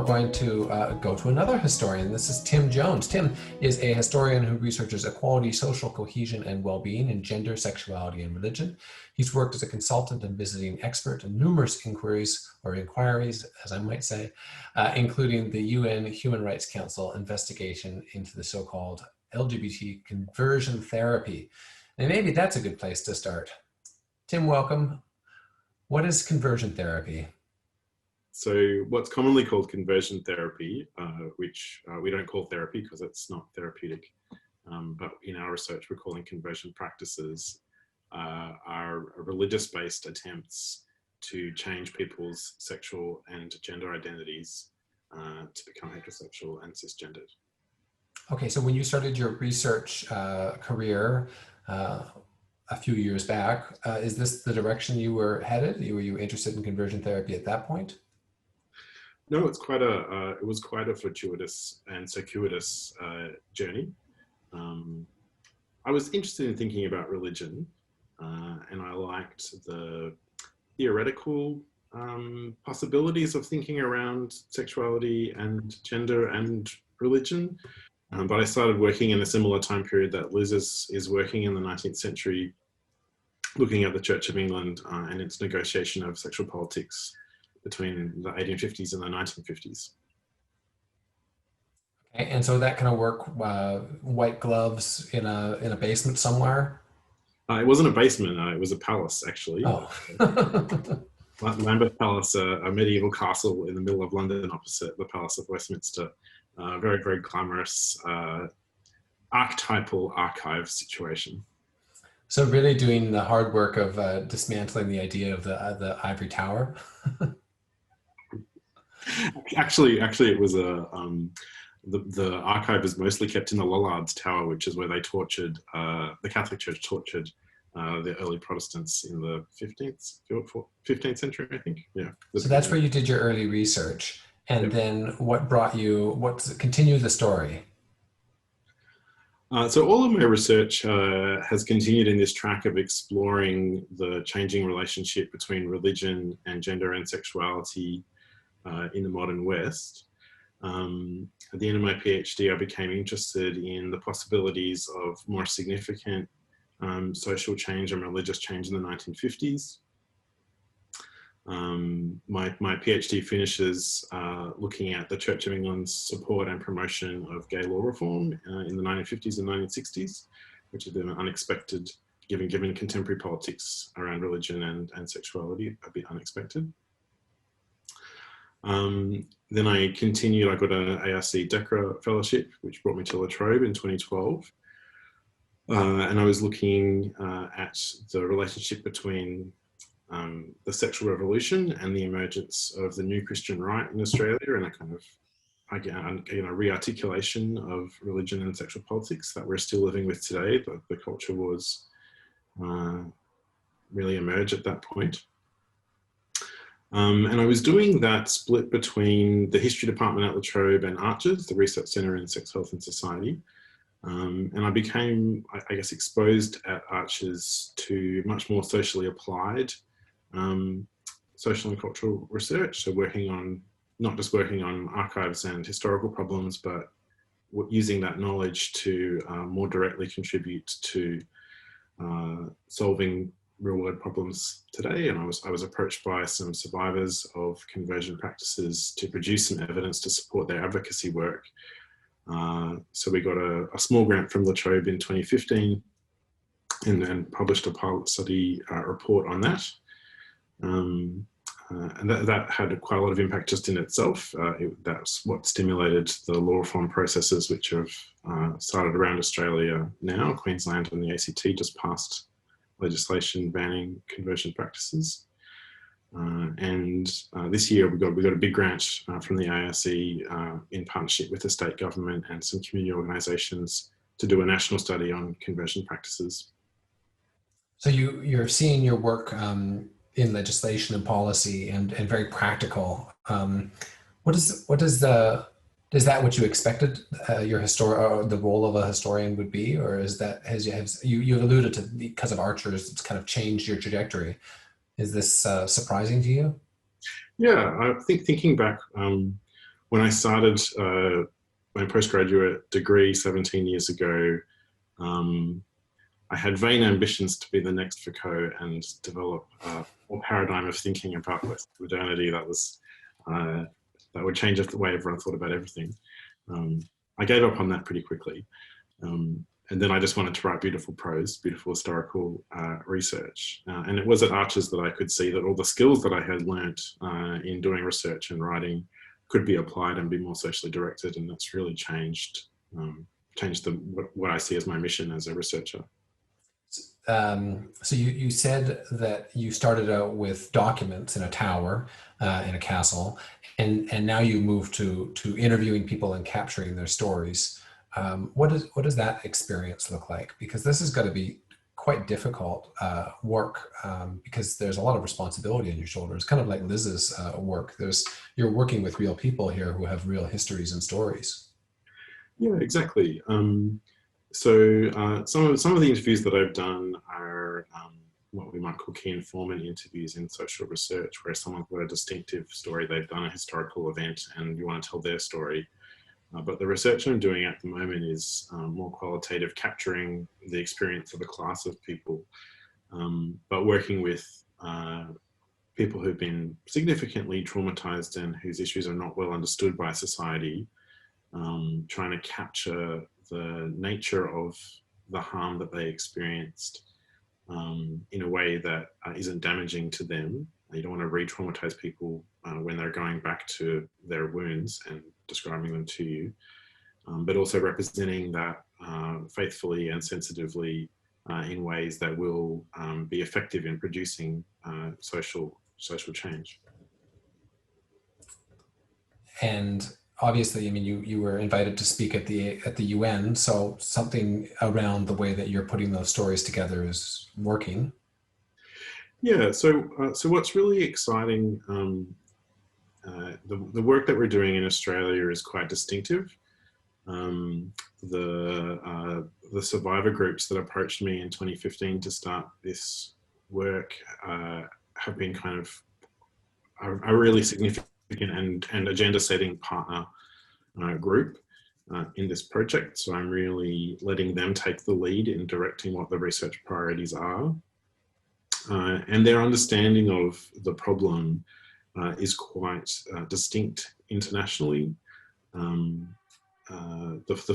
going to go to another historian. This is Tim Jones. Tim is a historian who researches equality, social cohesion, and well-being in gender, sexuality, and religion. He's worked as a consultant and visiting expert in numerous inquiries, as I might say, including the UN Human Rights Council investigation into the so-called LGBT conversion therapy. And maybe that's a good place to start. Tim, welcome. What is conversion therapy? So what's commonly called conversion therapy, which we don't call therapy because it's not therapeutic, but in our research we're calling conversion practices, are religious-based attempts to change people's sexual and gender identities to become heterosexual and cisgendered. Okay, so when you started your research career a few years back, is this the direction you were headed? Were you interested in conversion therapy at that point? No, it was quite a fortuitous and circuitous journey. I was interested in thinking about religion, and I liked the theoretical possibilities of thinking around sexuality and gender and religion. But I started working in a similar time period that Liz is working in the 19th century, looking at the Church of England and its negotiation of sexual politics between the 1850s and the 1950s. Okay, and so that kind of work, white gloves in a basement somewhere? It wasn't a basement, it was a palace actually. Oh. Lambeth Palace, a medieval castle in the middle of London opposite the Palace of Westminster. Very, very glamorous, archetypal archive situation. So really doing the hard work of dismantling the idea of the ivory tower? Actually, it was the archive is mostly kept in the Lollards Tower, which is where they tortured, the Catholic Church tortured the early Protestants in the 15th century, I think. Yeah. So that's where you did your early research. And yep. Then what continued the story? So all of my research has continued in this track of exploring the changing relationship between religion and gender and sexuality in the modern West. At the end of my PhD, I became interested in the possibilities of more significant social change and religious change in the 1950s. My PhD finishes looking at the Church of England's support and promotion of gay law reform in the 1950s and 1960s, which has been unexpected, given contemporary politics around religion and sexuality, a bit unexpected. Then I continued, I got an ARC DECRA fellowship, which brought me to La Trobe in 2012. And I was looking at the relationship between the sexual revolution and the emergence of the new Christian right in Australia, and a kind of, again, re-articulation of religion and sexual politics that we're still living with today. The culture wars really emerge at that point. And I was doing that split between the history department at La Trobe and Arches, the Research Centre in Sex, Health and Society. And I became, I guess, exposed at Arches to much more socially applied social and cultural research. So not just working on archives and historical problems, but using that knowledge to more directly contribute to solving real world problems today. And I was approached by some survivors of conversion practices to produce some evidence to support their advocacy work. So we got a small grant from La Trobe in 2015 and then published a pilot study report on that. And that had quite a lot of impact just in itself. That's what stimulated the law reform processes which have started around Australia now. Queensland and the ACT just passed legislation banning conversion practices. And this year we got a big grant from the ARC in partnership with the state government and some community organisations to do a national study on conversion practices. So you're seeing your work in legislation and policy and very practical. Is that what you expected the role of a historian would be, or is that you've alluded to because of Archers, it's kind of changed your trajectory? Is this surprising to you? Yeah, I think thinking back, when I started my postgraduate degree 17 years ago, I had vain ambitions to be the next Foucault and develop a paradigm of thinking about Western modernity that was that would change the way everyone thought about everything. I gave up on that pretty quickly. And then I just wanted to write beautiful prose, beautiful historical research. And it was at Arches that I could see that all the skills that I had learnt in doing research and writing could be applied and be more socially directed. And that's really changed what I see as my mission as a researcher. So you said that you started out with documents in a tower, in a castle, and now you moved to interviewing people and capturing their stories. What does that experience look like? Because this has got to be quite difficult work, because there's a lot of responsibility on your shoulders, kind of like Liz's work. You're working with real people here who have real histories and stories. Yeah, exactly. So some of the interviews that I've done are what we might call key informant interviews in social research, where someone's got a distinctive story, they've done a historical event and you want to tell their story. But the research I'm doing at the moment is more qualitative, capturing the experience of a class of people, but working with people who've been significantly traumatized and whose issues are not well understood by society, trying to capture the nature of the harm that they experienced in a way that isn't damaging to them. You don't want to re-traumatize people when they're going back to their wounds and describing them to you, but also representing that faithfully and sensitively in ways that will be effective in producing social change. And obviously, I mean, you were invited to speak at the UN, so something around the way that you're putting those stories together is working. Yeah. So what's really exciting, the work that we're doing in Australia is quite distinctive. The survivor groups that approached me in 2015 to start this work have been kind of a really significant and agenda-setting partner group in this project. So I'm really letting them take the lead in directing what the research priorities are. And their understanding of the problem is quite distinct internationally. The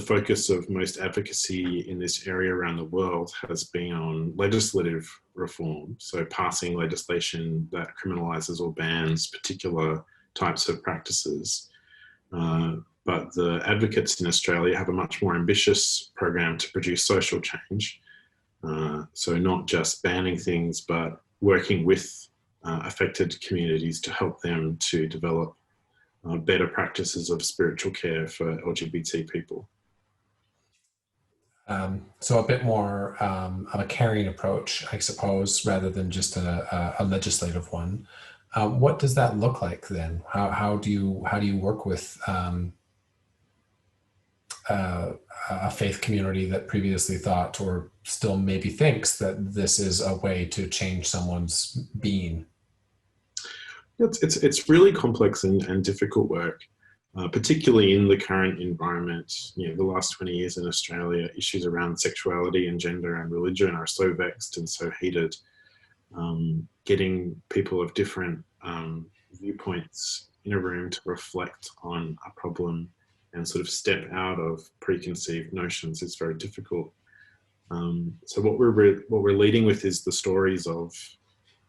focus of most advocacy in this area around the world has been on legislative reform, so passing legislation that criminalizes or bans particular types of practices. But the advocates in Australia have a much more ambitious program to produce social change. So not just banning things, but working with affected communities to help them to develop better practices of spiritual care for LGBT people. So a bit more of a caring approach, I suppose, rather than just a legislative one. What does that look like then? How do you work with a faith community that previously thought, or still maybe thinks, that this is a way to change someone's being? It's really complex and difficult work, particularly in the current environment. You know, the last 20 years in Australia, issues around sexuality and gender and religion are so vexed and so heated. Getting people of different viewpoints in a room to reflect on a problem and sort of step out of preconceived notions is very difficult. So what we're leading with is the stories of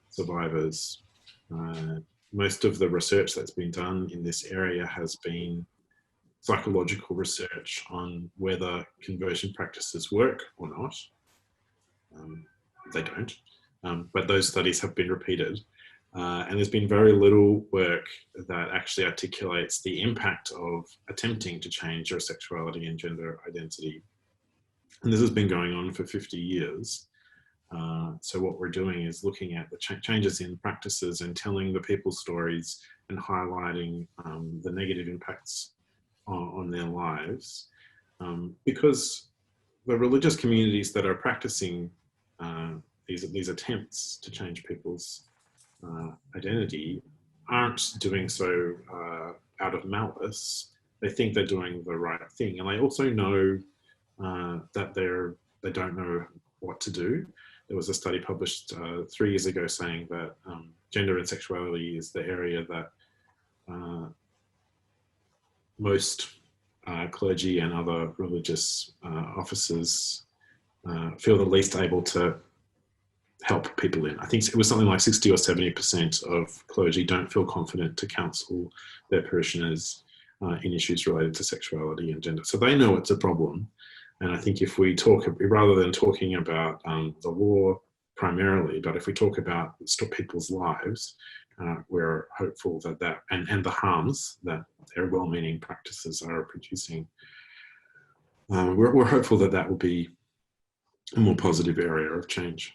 survivors. Most of the research that's been done in this area has been psychological research on whether conversion practices work or not. They don't, but those studies have been repeated. And there's been very little work that actually articulates the impact of attempting to change your sexuality and gender identity. And this has been going on for 50 years. So what we're doing is looking at the changes in practices and telling the people's stories and highlighting the negative impacts on their lives. Because the religious communities that are practicing these attempts to change people's identity aren't doing so out of malice. They think they're doing the right thing, and they also know that they don't know what to do. There was a study published 3 years ago saying that gender and sexuality is the area that most clergy and other religious officers feel the least able to help people in. I think it was something like 60 or 70% of clergy don't feel confident to counsel their parishioners in issues related to sexuality and gender. So they know it's a problem. And I think if we talk, rather than talking about the law primarily, but if we talk about people's lives, we're hopeful that and the harms that their well-meaning practices are producing, we're hopeful that will be a more positive area of change.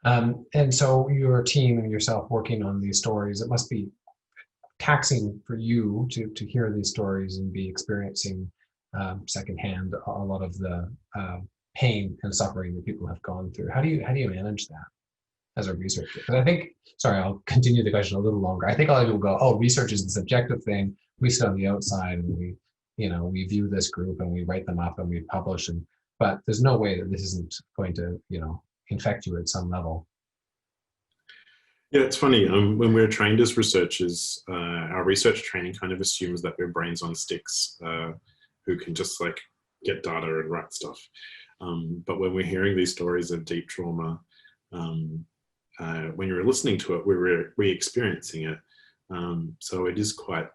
And so your team and yourself working on these stories, it must be taxing for you to hear these stories and be experiencing secondhand a lot of the pain and suffering that people have gone through. How do you manage that as a researcher? Because I think, sorry, I'll continue the question a little longer. I think a lot of people go, oh, research is the subjective thing. We sit on the outside and we view this group and we write them up and we publish, but there's no way that this isn't going to, infect you at some level. Yeah, it's funny. When we're trained as researchers, our research training kind of assumes that we're brains on sticks who can just like get data and write stuff. But when we're hearing these stories of deep trauma, when you're listening to it, we're re-experiencing it. So it is quite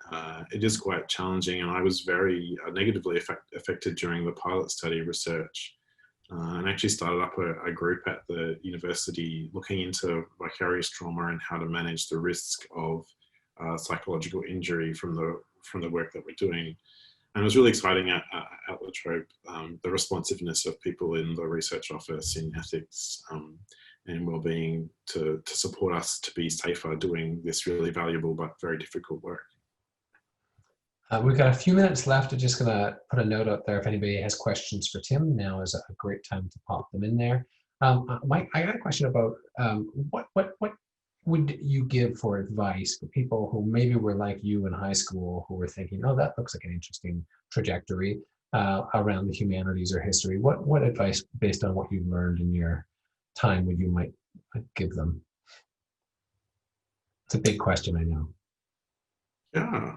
challenging, and I was very negatively affected during the pilot study research. And actually started up a group at the university looking into vicarious trauma and how to manage the risk of psychological injury from the work that we're doing. And it was really exciting at La Trobe, the responsiveness of people in the research office in ethics and well-being to support us to be safer doing this really valuable but very difficult work. We've got a few minutes left. I'm just going to put a note out there. If anybody has questions for Tim, now is a great time to pop them in there. Mike, I got a question about what would you give for advice for people who maybe were like you in high school, who were thinking, oh, that looks like an interesting trajectory around the humanities or history. What advice, based on what you've learned in your time, would you might give them? It's a big question, I know. Yeah.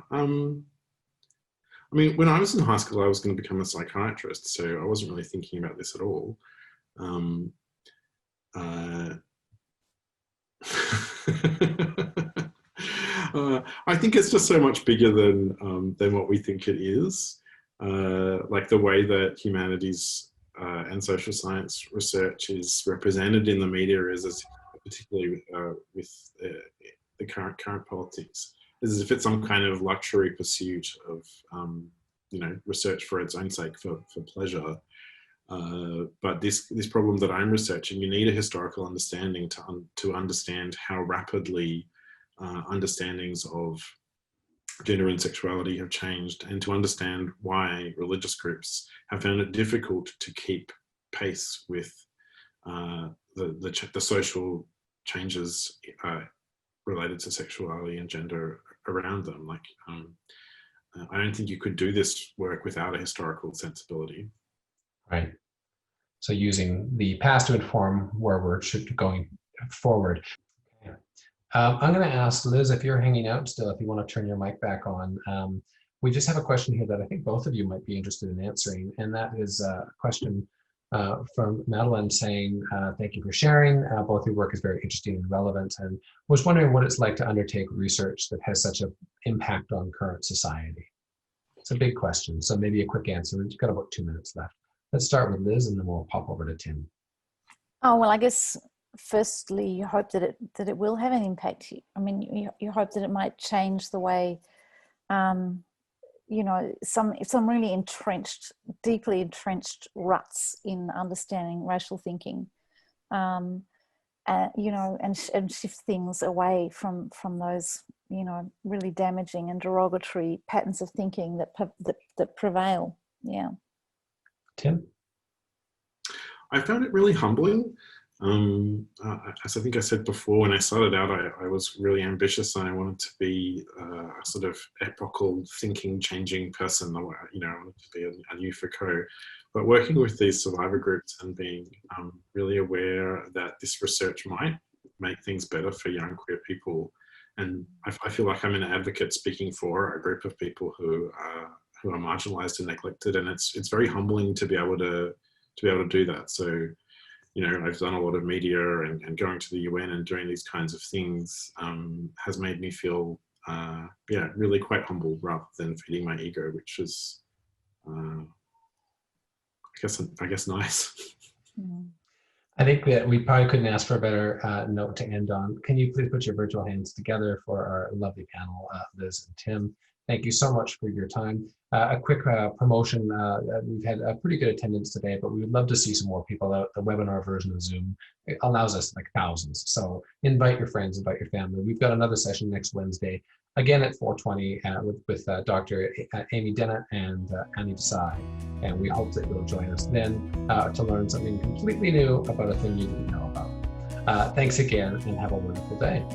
I mean, when I was in high school, I was going to become a psychiatrist, so I wasn't really thinking about this at all. I think it's just so much bigger than what we think it is. Like the way that humanities and social science research is represented in the media is, particularly with the current politics, as if it's some kind of luxury pursuit of, research for its own sake, for pleasure. But this problem that I'm researching, you need a historical understanding to understand how rapidly understandings of gender and sexuality have changed, and to understand why religious groups have found it difficult to keep pace with the social changes related to sexuality and gender around them. Like, I don't think you could do this work without a historical sensibility. Right. So using the past to inform where we're going forward. I'm going to ask Liz, if you're hanging out still, if you want to turn your mic back on. We just have a question here that I think both of you might be interested in answering, and that is a question from Madeline saying, thank you for sharing. Both your work is very interesting and relevant, and was wondering what it's like to undertake research that has such an impact on current society. It's a big question, so maybe a quick answer. We've got about 2 minutes left. Let's start with Liz, and then we'll pop over to Tim. Oh, well, I guess firstly, you hope that it will have an impact. I mean, you hope that it might change the way, some really deeply entrenched ruts in understanding racial thinking, and shift things away from those, really damaging and derogatory patterns of thinking that prevail. Yeah. Tim? I found it really humbling. As I think I said before, when I started out, I was really ambitious and I wanted to be a sort of epochal thinking, changing person. I wanted to be a new Foucault. But working with these survivor groups and being really aware that this research might make things better for young queer people, and I feel like I'm an advocate speaking for a group of people who are marginalized and neglected, and it's very humbling to be able to do that. So, I've done a lot of media and going to the UN and doing these kinds of things has made me feel, really quite humble rather than feeding my ego, which is, I guess nice. I think that we probably couldn't ask for a better note to end on. Can you please put your virtual hands together for our lovely panel, Liz and Tim? Thank you so much for your time. A quick promotion, we've had a pretty good attendance today, but we would love to see some more people out. The webinar version of Zoom, it allows us like thousands. So invite your friends, invite your family. We've got another session next Wednesday, again at 4:20 with Dr. Amy Dennett and Annie Desai. And we hope that you'll join us then to learn something completely new about a thing you didn't know about. Thanks again and have a wonderful day.